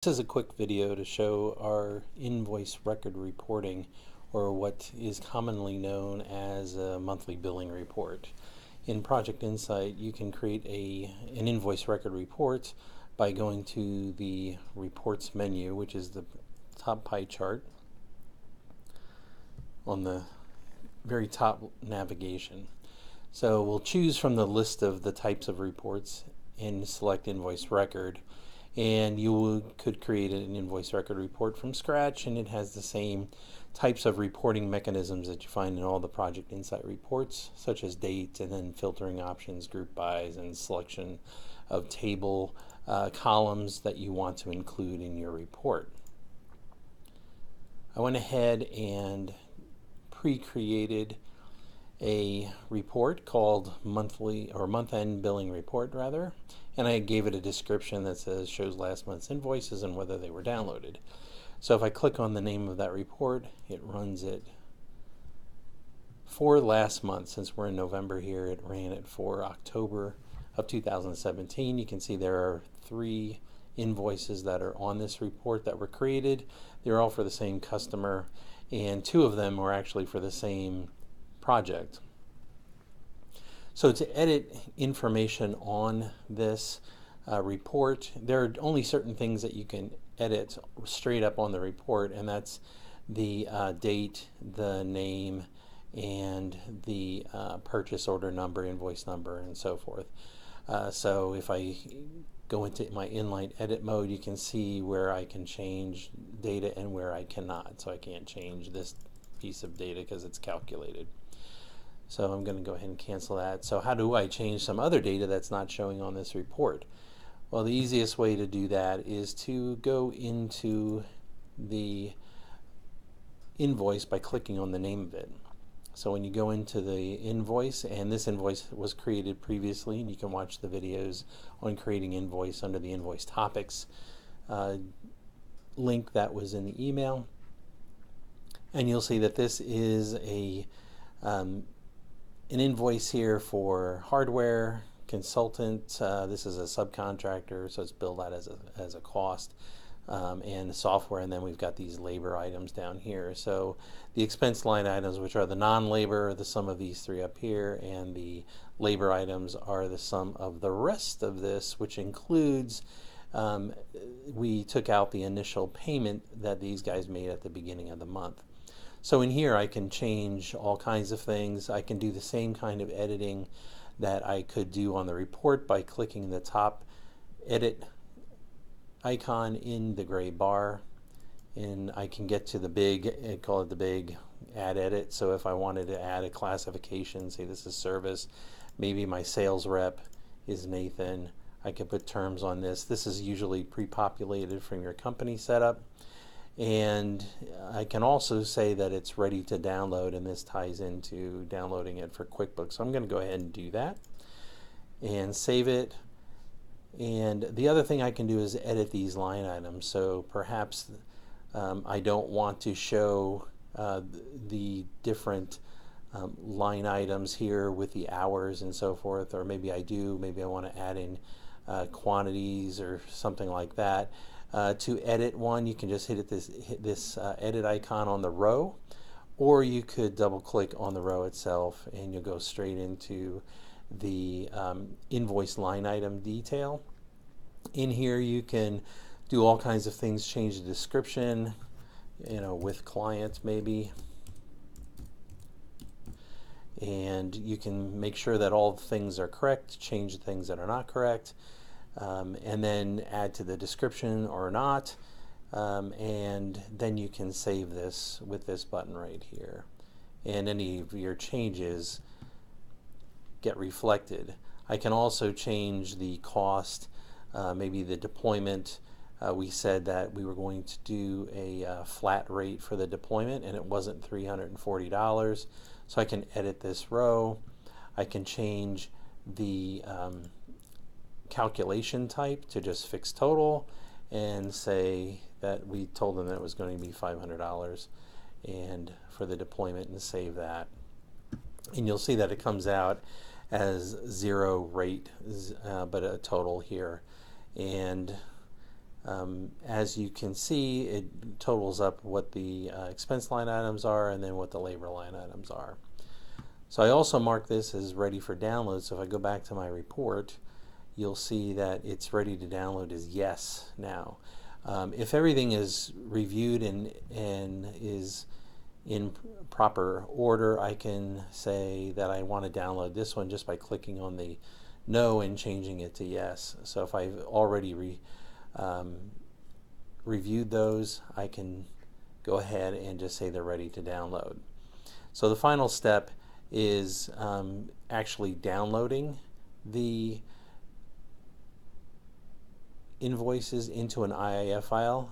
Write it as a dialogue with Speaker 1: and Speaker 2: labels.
Speaker 1: This is a quick video to show our invoice record reporting, or what is commonly known as a monthly billing report. In Project Insight, you can create an invoice record report by going to the Reports menu, which is the top pie chart on the very top navigation. So we'll choose from the list of the types of reports and select Invoice Record. And you could create an invoice record report from scratch, and it has the same types of reporting mechanisms that you find in all the Project Insight reports, such as date and then filtering options, group bys, and selection of table columns that you want to include in your report. I went ahead and pre-created a report called monthly or month-end billing report rather, and I gave it a description that shows last month's invoices and whether they were downloaded. So if I click on the name of that report, it runs it for last month. Since we're in November here, it ran it for October of 2017. You can see there are 3 invoices that are on this report that were created. They're all for the same customer, and 2 of them were actually for the same project. So to edit information on this report, there are only certain things that you can edit straight up on the report, and that's the date, the name, and the purchase order number, invoice number, and so forth. So if I go into my inline edit mode, you can see where I can change data and where I cannot. So I can't change this piece of data because it's calculated. So I'm going to go ahead and cancel that. So how do I change some other data that's not showing on this report? Well, the easiest way to do that is to go into the invoice by clicking on the name of it. So when you go into the invoice, and this invoice was created previously, and you can watch the videos on creating invoice under the invoice topics link that was in the email, and you'll see that this is an invoice here for hardware consultant. This is a subcontractor, so it's billed out as a cost, and software, and then we've got these labor items down here. So the expense line items, which are the non-labor, the sum of these 3 up here, and the labor items are the sum of the rest of this, which includes we took out the initial payment that these guys made at the beginning of the month. So in here I can change all kinds of things. I can do the same kind of editing that I could do on the report by clicking the top edit icon in the gray bar, and I can get to the big, I call it the big add edit. So if I wanted to add a classification, say this is service, maybe my sales rep is Nathan, I can put terms on this. This is usually pre-populated from your company setup. And I can also say that it's ready to download, and this ties into downloading it for QuickBooks. So I'm going to go ahead and do that and save it. And the other thing I can do is edit these line items. So perhaps I don't want to show the different line items here with the hours and so forth, or maybe I do. Maybe I want to add in quantities or something like that. To edit one, you can just hit this edit icon on the row, or you could double click on the row itself and you'll go straight into the invoice line item detail. In here you can do all kinds of things, change the description, with client maybe, and you can make sure that all things are correct, change the things that are not correct, and then add to the description or not, and then you can save this with this button right here, and any of your changes get reflected. I can also change the cost, maybe the deployment. We said that we were going to do a flat rate for the deployment, and it wasn't $340, so I can edit this row. I can change the calculation type to just fixed total, and say that we told them that it was going to be $500 and for the deployment, and save that. And you'll see that it comes out as 0 rate, but a total here. And As you can see, it totals up what the expense line items are and then what the labor line items are. So I also mark this as ready for download. So if I go back to my report, you'll see that it's ready to download as yes now. If everything is reviewed and is in proper order, I can say that I want to download this one just by clicking on the no and changing it to yes. So if I've already reviewed those, I can go ahead and just say they're ready to download. So the final step is actually downloading the invoices into an Iaf file.